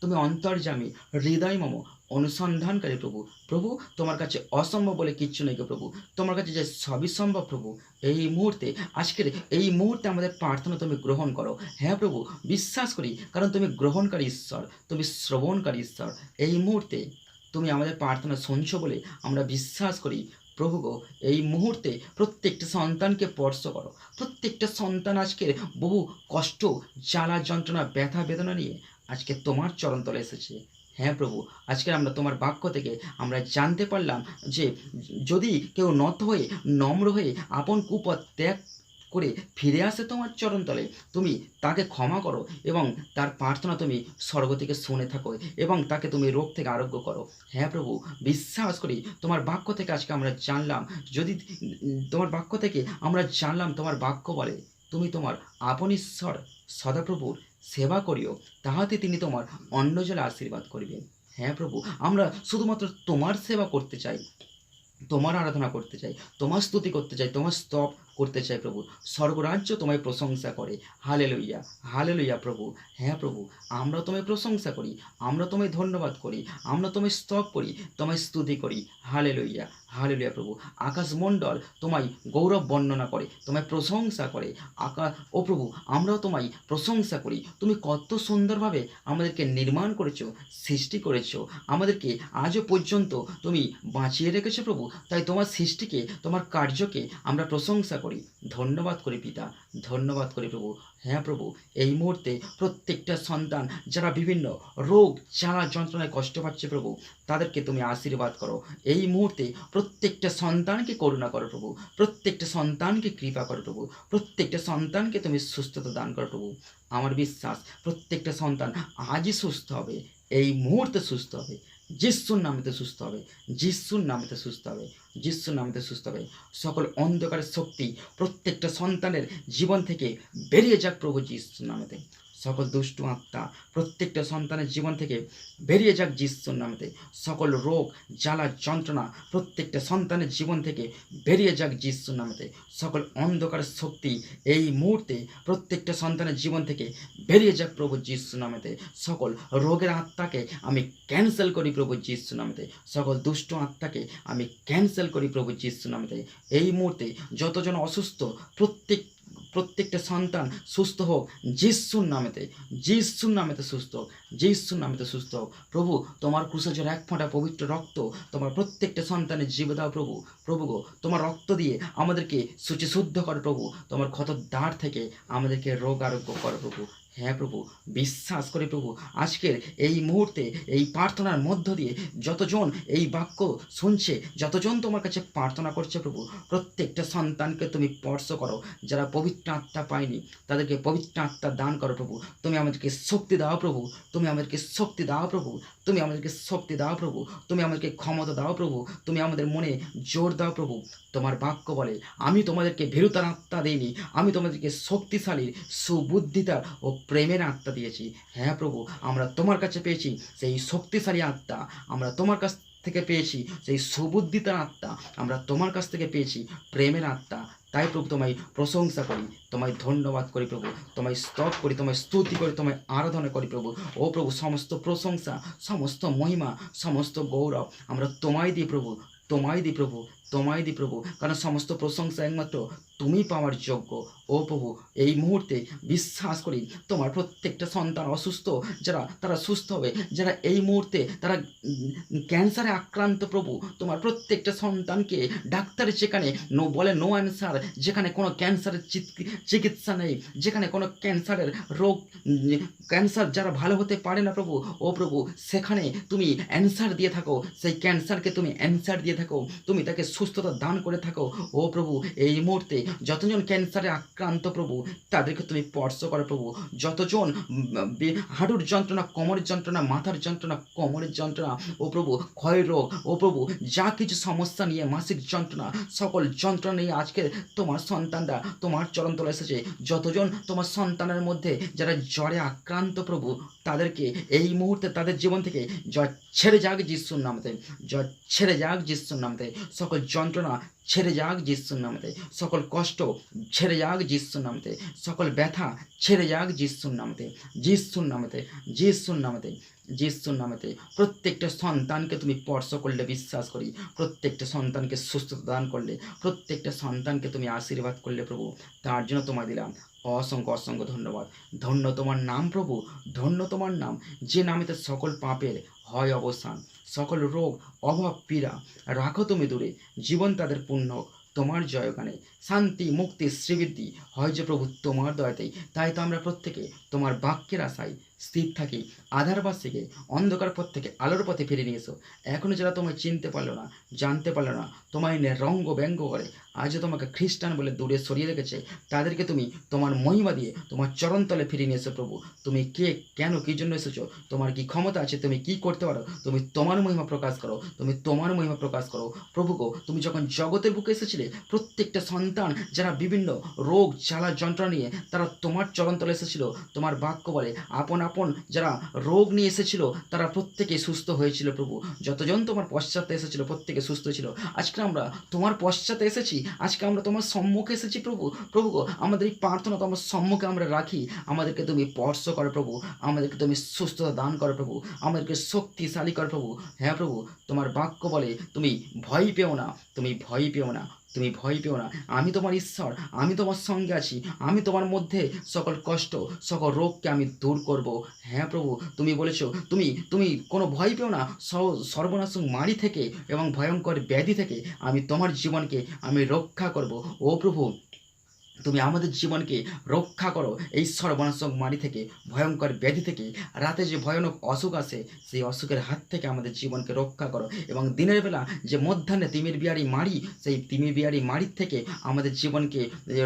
তুমি অন্তর্যামী, হৃদয়মম, অনুসন্ধানকারী প্রভু। প্রভু, তোমার কাছে অসম্ভব বলে কিচ্ছু নেই গো প্রভু, তোমার কাছে যে সবই সম্ভব প্রভু। এই মুহূর্তে, আজকের এই মুহূর্তে আমাদের প্রার্থনা তুমি গ্রহণ করো। হ্যাঁ প্রভু, বিশ্বাস করি, কারণ তুমি গ্রহণকারী ঈশ্বর, তুমি শ্রবণকারী ঈশ্বর। এই মুহূর্তে তুমি আমাদের প্রার্থনা শুনছো বলে আমরা বিশ্বাস করি প্রভু গো। এই মুহূর্তে প্রত্যেকটা সন্তানকে স্পর্শ করো, প্রত্যেকটা সন্তান আজকের বহু কষ্ট, জ্বালা যন্ত্রণা, ব্যথা বেদনা নিয়ে আজকে তোমার চরণতলে এসেছে। হ্যাঁ প্রভু, আজকে আমরা তোমার বাক্য থেকে আমরা জানতে পারলাম যে যদি কেউ নত হয়ে, নম্র হয়ে, আপন কুপথ ত্যাগ করে ফিরে আসে তোমার চরণতলে, তুমি তাকে ক্ষমা করো এবং তার প্রার্থনা তুমি স্বর্গ থেকে শুনে থাকো এবং তাকে তুমি রোগ থেকে আরোগ্য করো। হ্যাঁ প্রভু, বিশ্বাস করি তোমার বাক্য থেকে আজকে আমরা জানলাম, যদি তোমার বাক্য থেকে আমরা জানলাম, তোমার বাক্য বলে তুমি তোমার আপন ঈশ্বর সদাপ্রভুর সেবা করিও, তাহাতে তিনি তোমার অন্ন জলে আশীর্বাদ করিবেন। হ্যাঁ প্রভু, আমরা শুধুমাত্র তোমার সেবা করতে চাই, তোমার আরাধনা করতে চাই, তোমার স্তুতি করতে চাই, তোমার স্তব করতে চাই প্রভু। স্বর্গরাজ্য তোমায় প্রশংসা করে। হালেলুইয়া, হালেলুইয়া প্রভু। হ্যাঁ প্রভু, আমরা তোমায় প্রশংসা করি, আমরা তোমায় ধন্যবাদ করি, আমরা তোমায় স্তব করি, তোমায় স্তুতি করি। হালেলুইয়া, হালেলুইয়া প্রভু। আকাশমণ্ডল তোমায় গৌরব বর্ণনা করে, তোমায় প্রশংসা করে। ও প্রভু, আমরাও তোমায় প্রশংসা করি। তুমি কত সুন্দরভাবে আমাদেরকে নির্মাণ করেছো, সৃষ্টি করেছো, আমাদেরকে আজও পর্যন্ত তুমি বাঁচিয়ে রেখেছো প্রভু। তাই তোমার সৃষ্টিকে, তোমার কার্যকে আমরা প্রশংসা করি, ধন্যবাদ করি পিতা, ধন্যবাদ করি প্রভু। হ্যাঁ প্রভু, এই মুহূর্তে প্রত্যেকটা সন্তান যারা বিভিন্ন রোগ, জ্বালা যন্ত্রণায় কষ্ট পাচ্ছে প্রভু, তাদেরকে তুমি আশীর্বাদ করো। এই মুহূর্তে প্রত্যেকটা সন্তানকে করুণা করো প্রভু, প্রত্যেকটা সন্তানকে কৃপা করো প্রভু, প্রত্যেকটা সন্তানকে তুমি সুস্থতা দান করো প্রভু। আমার বিশ্বাস প্রত্যেকটা সন্তান আজই সুস্থ হবে, এই মুহূর্তে সুস্থ হবে, যিশুর নামেতে সুস্থ হবে, যিশুর নামেতে সুস্থ হবে, যিশুর নামেতে সুস্থ হবে। সকল অন্ধকারের শক্তি প্রত্যেকটা সন্তানের জীবন থেকে বেরিয়ে যাক প্রভু যিশুর নামেতে। সকল দুষ্টু আত্মা প্রত্যেকটা সন্তানের জীবন থেকে বেরিয়ে যাক যিশুর নামেতে। সকল রোগ জ্বালা যন্ত্রণা প্রত্যেকটা সন্তানের জীবন থেকে বেরিয়ে যাক যিশুর নামেতে। সকল অন্ধকার শক্তি এই মুহূর্তে প্রত্যেকটা সন্তানের জীবন থেকে বেরিয়ে যাক প্রভু যিশুর নামেতে। সকল রোগের আত্মাকে আমি ক্যান্সেল করি প্রভু যিশুর নামেতে। সকল দুষ্ট আত্মাকে আমি ক্যান্সেল করি প্রভু যিশুর নামেতে। এই মুহূর্তে যতজন অসুস্থ প্রত্যেকটা সন্তান সুস্থ হোক যিশুর নামেতে। যিশুর নামেতে সুস্থ হোক, যিশুর নামেতে সুস্থ হোক। প্রভু তোমার ক্রুশের এক ফোঁটা পবিত্র রক্ত তোমার প্রত্যেকটা সন্তানের জীবে দাও প্রভু। প্রভু গো, তোমার রক্ত দিয়ে আমাদেরকে শুদ্ধ করো প্রভু। তোমার ক্ষত দাঁড় থেকে আমাদেরকে রোগ আরোগ্য করো প্রভু। হ্যাঁ প্রভু, বিশ্বাস করে প্রভু আজকের এই মুহূর্তে এই প্রার্থনার মধ্য দিয়ে যতজন এই বাক্য শুনছে, যতজন তোমার কাছে প্রার্থনা করছে প্রভু, প্রত্যেকটা সন্তানকে তুমি স্পর্শ করো। যারা পবিত্র আত্মা পায়নি তাদেরকে পবিত্র আত্মা দান করো প্রভু। তুমি আমাদেরকে শক্তি দাও প্রভু, তুমি আমাদেরকে শক্তি দাও প্রভু, তুমি আমাদেরকে শক্তি দাও প্রভু, তুমি আমাদেরকে ক্ষমতা দাও প্রভু, তুমি আমাদের মনে জোর দাও প্রভু। তোমার বাক্য বলে, আমি তোমাদেরকে ভীরুতার আত্মা দিইনি, আমি তোমাদেরকে শক্তিশালী সুবুদ্ধিতার ও প্রেমের আত্মা দিয়েছি। হ্যাঁ প্রভু, আমরা তোমার কাছে পেয়েছি সেই শক্তিশালী আত্মা, আমরা তোমার কাছ থেকে পেয়েছি সেই সুবুদ্ধিতার আত্মা, আমরা তোমার কাছ থেকে পেয়েছি প্রেমের আত্মা। তাই প্রভু তোমায় প্রশংসা করি, তোমায় ধন্যবাদ করি প্রভু, তোমায় স্তব করি, তোমায় স্তুতি করি, তোমায় আরাধনা করি প্রভু। ও প্রভু, সমস্ত প্রশংসা, সমস্ত মহিমা, সমস্ত গৌরব আমরা তোমায় দিই প্রভু, তোমায় দিই প্রভু, তোমায় দিই প্রভু। কারণ সমস্ত প্রশংসা একমাত্র তুমি পাওয়ার যোগ্য। ও প্রভু, এই মুহূর্তে বিশ্বাস করি তোমার প্রত্যেকটা সন্তান অসুস্থ যারা, তারা সুস্থ হবে। যারা এই মুহূর্তে তারা ক্যান্সারে আক্রান্ত প্রভু, তোমার প্রত্যেকটা সন্তানকে ডাক্তারের যেখানে বলে নো অ্যান্সার, যেখানে কোনো ক্যান্সারের চিকিৎসা নেই, যেখানে কোনো ক্যান্সারের রোগ, ক্যান্সার যারা ভালো হতে পারে না প্রভু, ও প্রভু সেখানে তুমি অ্যান্সার দিয়ে থাকো, সেই ক্যান্সারকে তুমি অ্যান্সার দিয়ে থাকো, তুমি তাকে সুস্থতা দান করে থাকো। ও প্রভু, এই মুহূর্তে যতজন ক্যান্সারে আক্রান্ত প্রভু তাদেরকে তুমি স্পর্শ করো প্রভু। যতজন হাঁটুর যন্ত্রণা, কোমরের যন্ত্রণা, মাথার যন্ত্রণা, কোমরের যন্ত্রণা, ও প্রভু ক্ষয় রোগ, ও প্রভু যা কিছু সমস্যা নিয়ে, মাসিক যন্ত্রণা, সকল যন্ত্রণা নিয়ে আজকে তোমার সন্তানরা তোমার চরণ তলে এসেছে। যতজন তোমার সন্তানের মধ্যে যারা জ্বরে আক্রান্ত প্রভু, তাদেরকে এই মুহূর্তে তাদের জীবন থেকে জ্বর ছেড়ে যাক যিশুর নামেতে, জ্বর ছেড়ে যাক যিশুর নামেতে, সকল যন্ত্রণা ছেড়ে যাক যিশুর নামেতে, সকল কষ্ট ছেড়ে যাক যিশুর নামেতে, সকল ব্যথা ছেড়ে যাক যিশুর নামেতে, যিশুর নামেতে, যিশুর নামেতে, যিশুর নামেতে। প্রত্যেকটা সন্তানকে তুমি স্পর্শ করলে বিশ্বাস করি, প্রত্যেকটা সন্তানকে সুস্থতা দান করলে, প্রত্যেকটা সন্তানকে তুমি আশীর্বাদ করলে প্রভু, তার জন্য তোমায় দিলাম অসংখ্য অসংখ্য ধন্যবাদ। ধন্য তোমার নাম প্রভু, ধন্য তোমার নাম, যে নামেতে সকল পাপের হয় অবসান, সকল রোগ অভাব পীড়া রাখো তুমি দূরে, জীবন তাদের পূর্ণ তোমার জয়গানে, শান্তি মুক্তি শ্রীবৃদ্ধি হয় যে প্রভু তোমার দয়াতেই। তাই তো আমরা প্রত্যেকে তোমার বাক্যের আশায় স্থির থাকি। আধার পাশ থেকে অন্ধকার পথ থেকে আলোর পথে ফিরে নিয়ে এসো। এখনও যারা তোমায় চিনতে পারলো না, জানতে পারলো না, তোমায় নিয়ে রঙ্গ ব্যঙ্গ করে আজও তোমাকে খ্রিস্টান বলে দূরে সরিয়ে রেখেছে, তাদেরকে তুমি তোমার মহিমা দিয়ে তোমার চরণতলে ফিরিয়ে নিয়ে এসো প্রভু। তুমি কে, কেন, কী জন্য এসেছো, তোমার কি ক্ষমতা আছে, তুমি কি করতে পারো, তুমি তোমার মহিমা প্রকাশ করো, তুমি তোমার মহিমা প্রকাশ করো প্রভু গো। তুমি যখন জগতের বুকে এসেছিলে, প্রত্যেকটা সন্তান যারা বিভিন্ন রোগ জ্বালা যন্ত্রণা নিয়ে তারা তোমার চরণতলে এসেছিল। তোমার বাক্য বলে আপন আপন যারা রোগ নিয়ে এসেছিল তারা প্রত্যেকে সুস্থ হয়েছিল প্রভু। যতজন তোমার পশ্চাতে এসেছিল প্রত্যেকে সুস্থ ছিল। আজকে আমরা তোমার পশ্চাতে এসেছি, আজকে আমরা তোমার সম্মুখে এসেছি প্রভু। প্রভু গো, আমাদের এই প্রার্থনা তোমার সম্মুখে আমরা রাখি। আমাদেরকে তুমি স্পর্শ করো প্রভু, আমাদেরকে তুমি সুস্থতা দান করো প্রভু, আমাদেরকে শক্তিশালী করো প্রভু। হ্যাঁ প্রভু, তোমার বাক্য বলে তুমি ভয় পেও না, তুমি ভয় পেও না, তুমি ভয় পেও না। আমি তোমার ঈশ্বর, আমি তোমার সঙ্গে আছি, আমি তোমার মধ্যে সকল কষ্ট সকল রোগকে আমি দূর করব। হ্যাঁ প্রভু, তুমি বলেছো তুমি তুমি কোনো ভয় পেও না, সর্বনাশক মারি থেকে এবং ভয়ঙ্কর ব্যাধি থেকে আমি তোমার জীবনকে আমি রক্ষা করব। ও প্রভু, তুমি আমাদের জীবনকে রক্ষা করো এই সর্বনাশক মারি থেকে, ভয়ঙ্কর ব্যাধি থেকে। রাতে যে ভয়ানক অসুখ আসে সেই অসুখের হাত থেকে আমাদের জীবনকে রক্ষা করো, এবং দিনের বেলা যে মধ্যাহ্নে তিমির বিয়ারি মারি, সেই তিমির বিয়ারি মারির থেকে আমাদের জীবনকে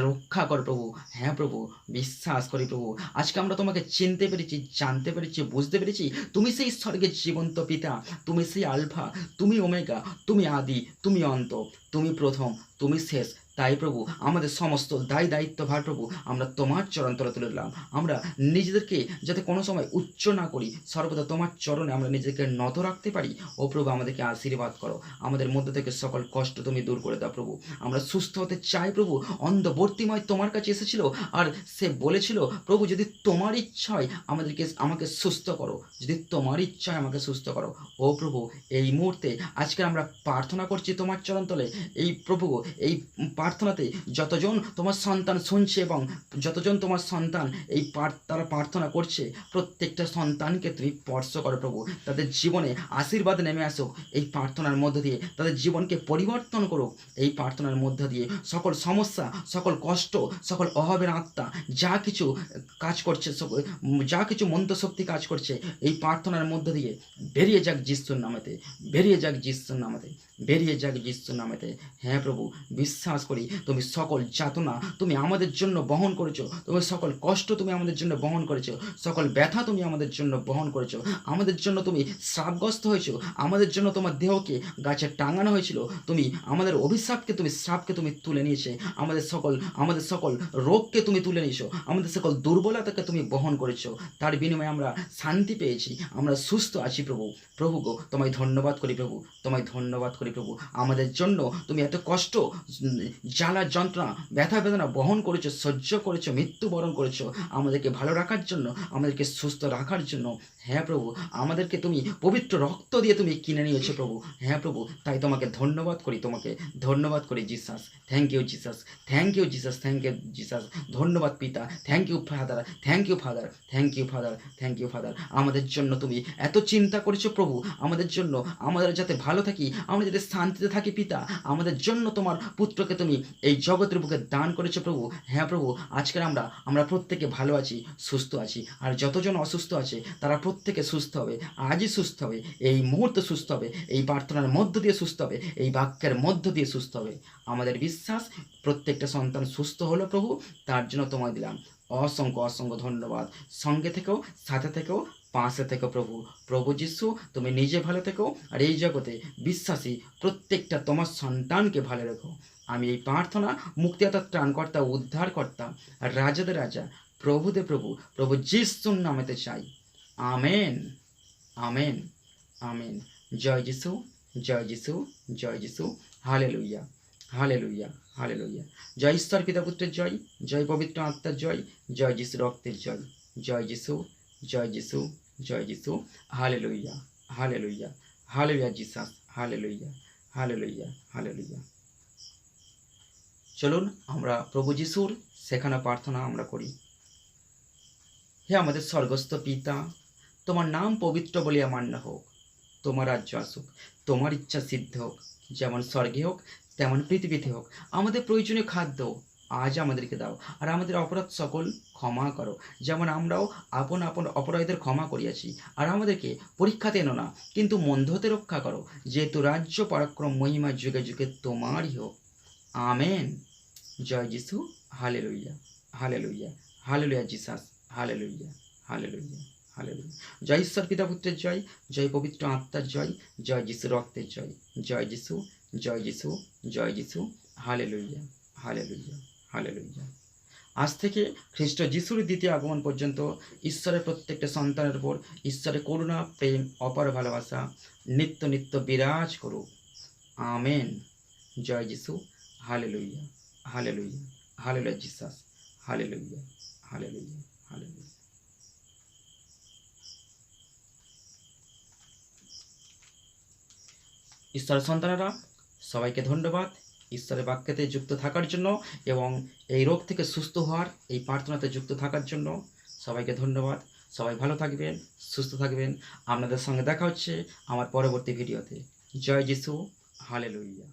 রক্ষা করো প্রভু। হ্যাঁ প্রভু, বিশ্বাস করি প্রভু, আজকে আমরা তোমাকে চিনতে পেরেছি, জানতে পেরেছি, বুঝতে পেরেছি তুমি সেই স্বর্গের জীবন্ত পিতা, তুমি সেই আলফা, তুমি ওমেগা, তুমি আদি, তুমি অন্ত, তুমি প্রথম, তুমি শেষ, তাই প্রভু আমাদের সমস্ত দায় দায়িত্বভার প্রভু আমরা তোমার চরণ তলে তুলে দিলাম। আমরা নিজেদেরকে যাতে কোনো সময় উচ্চ না করি, সর্বদা তোমার চরণে আমরা নিজেদেরকে নত রাখতে পারি। ও প্রভু আমাদেরকে আশীর্বাদ করো, আমাদের মধ্যে থেকে সকল কষ্ট তুমি দূর করে দাও প্রভু। আমরা সুস্থ হতে চাই প্রভু। অন্ধবর্তিময় তোমার কাছে এসেছিল আর সে বলেছিল প্রভু যদি তোমার ইচ্ছা হয় আমাকে সুস্থ করো, যদি তোমার ইচ্ছা হয় আমাকে সুস্থ করো। ও প্রভু এই মুহূর্তে আজকে আমরা প্রার্থনা করছি তোমার চরণ তলে। এই প্রভু এই প্রার্থনাতে যতজন তোমার সন্তান শুনছে এবং যতজন তোমার সন্তান তারা প্রার্থনা করছে, প্রত্যেকটা সন্তানকে তুমি স্পর্শ করো প্রভু। তাদের জীবনে আশীর্বাদ নেমে আসুক এই প্রার্থনার মধ্য দিয়ে, তাদের জীবনকে পরিবর্তন করুক এই প্রার্থনার মধ্য দিয়ে। সকল সমস্যা, সকল কষ্ট, সকল অভাবের আত্মা যা কিছু কাজ করছে, যা কিছু মন্ত্রশক্তি কাজ করছে এই প্রার্থনার মধ্য দিয়ে বেরিয়ে যাক যিশুর নামেতে, বেরিয়ে যাক যিশুর নামেতে, বেরিয়ে যাক যিশুর নামেতে। হ্যাঁ প্রভু, বিশ্বাস করি তুমি সকল যাতনা তুমি আমাদের জন্য বহন করেছো, তুমি সকল কষ্ট তুমি আমাদের জন্য বহন করেছো, সকল ব্যথা তুমি আমাদের জন্য বহন করেছো, আমাদের জন্য তুমি শ্রাপগ্রস্ত হয়েছো, আমাদের জন্য তোমার দেহকে গাছে টাঙানো হয়েছিল, তুমি আমাদের অভিশাপকে তুমি শ্রাপকে তুমি তুলে নিয়েছে, আমাদের সকল রোগকে তুমি তুলে নিয়েছো, আমাদের সকল দুর্বলতাকে তুমি বহন করেছো। তার বিনিময়ে আমরা শান্তি পেয়েছি, আমরা সুস্থ আছি প্রভু। প্রভু গো তোমায় ধন্যবাদ করি প্রভু, তোমায় ধন্যবাদ করি প্রভু। আমাদের জন্য তুমি এত কষ্ট, জ্বালা যন্ত্রণা, ব্যথা বেদনা বহন করেছো, সহ্য করেছো, মৃত্যুবরণ করেছো আমাদেরকে ভালো রাখার জন্য, আমাদেরকে সুস্থ রাখার জন্য। হ্যাঁ প্রভু, আমাদেরকে তুমি পবিত্র রক্ত দিয়ে তুমি কিনে নিয়েছো প্রভু। হ্যাঁ প্রভু, তাই তোমাকে ধন্যবাদ করি, তোমাকে ধন্যবাদ করি Jesus. Thank you Jesus, thank you Jesus, thank you Jesus. ধন্যবাদ পিতা, thank you father, thank you father, thank you father, thank you father. আমাদের জন্য তুমি এত চিন্তা করেছো প্রভু, আমাদের জন্য, আমাদের যাতে ভালো থাকি, আমরা যাতে শান্তিতে থাকি পিতা, আমাদের জন্য তোমার পুত্রকে তুমি এই জগতের বুকে দান করেছো প্রভু। হ্যাঁ প্রভু, আজকের আমরা প্রত্যেকে ভালো আছি, সুস্থ আছি, আর যতজন অসুস্থ আছে তারা প্রত্যেকে সুস্থ হবে, আজই সুস্থ হবে, এই মুহূর্তে সুস্থ হবে, এই প্রার্থনার মধ্য দিয়ে সুস্থ হবে, এই বাক্যের মধ্য দিয়ে সুস্থ হবে। আমাদের বিশ্বাস প্রত্যেকটা সন্তান সুস্থ হলো প্রভু, তার জন্য তোমায় দিলাম অসংখ্য অসংখ্য ধন্যবাদ। সঙ্গে থেকেও, সাথে থেকেও, পাশে থেকো প্রভু। প্রভু যিশু তুমি নিজে ভালো থেকো, আর এই জগতে বিশ্বাসী প্রত্যেকটা তোমার সন্তানকে ভালো রেখো। আমি এই প্রার্থনা মুক্তিদাতা, ত্রাণকর্তা, উদ্ধারকর্তা, রাজাদের রাজা, প্রভুদে প্রভু, প্রভু যিশুর নামেতে চাই। Amen, amen, amen. জয় যিশু, জয় যিশু, জয় যিশু। Hallelujah, hallelujah, hallelujah. জয় ঈশ্বর পিতা পুত্রের জয়, জয় পবিত্র আত্মার জয়, জয় যিশু রক্তের জয়। জয় যিশু, জয় যিশু, জয় যিশু। Hallelujah, hallelujah, hallelujah Jesus, hallelujah, hallelujah, hallelujah. চলুন আমরা প্রভু যিশুর শেখানো প্রার্থনা আমরা করি। হে আমাদের স্বর্গস্থ পিতা, তোমার নাম পবিত্র বলিয়া মান্য হোক, তোমার রাজ্য আসুক, তোমার ইচ্ছা সিদ্ধ হোক, যেমন স্বর্গে হোক তেমন পৃথিবীতে হোক। আমাদের প্রয়োজনীয় খাদ্য আজ আমাদেরকে দাও, আর আমাদের অপরাধ সকল ক্ষমা করো, যেমন আমরাও আপন আপন অপরাধীদের ক্ষমা করিয়াছি। আর আমাদেরকে পরীক্ষাতে এনো না, কিন্তু মন্দ হতে রক্ষা করো, যেহেতু রাজ্য, পরাক্রম, মহিমা যুগে যুগে তোমারই হোক। আমেন। জয় যিশু, hallelujah, hallelujah, hallelujah Jesus, hallelujah, hallelujah, hallelujah. জয় ঈশ্বর পিতা পুত্রের জয়, জয় পবিত্র আত্মার জয়, জয় যিশু রক্তের জয়। জয় যিশু, জয় যিশু, জয় যিশু। Hallelujah, hallelujah, hallelujah. আজ থেকে খ্রিস্ট যিশুর দ্বিতীয় আগমন পর্যন্ত ঈশ্বরের প্রত্যেকটা সন্তানের উপর ঈশ্বরের করুণা, প্রেম, অপার ভালোবাসা নিত্য নিত্য বিরাজ করুক। আমেন। জয় যিশু, hallelujah, hallelujah, hallelujah Jesus, hallelujah, hallelujah, hallelujah. ঈশ্বরের সন্তানেরা সবাইকে ধন্যবাদ ঈশ্বরের বাক্যতে যুক্ত থাকার জন্য এবং এই রোগ থেকে সুস্থ হওয়ার এই প্রার্থনাতে যুক্ত থাকার জন্য। সবাইকে ধন্যবাদ। সবাই ভালো থাকবেন, সুস্থ থাকবেন। আপনাদের সঙ্গে দেখা হচ্ছে আমার পরবর্তী ভিডিওতে। জয় যিশু, হালেলুইয়া।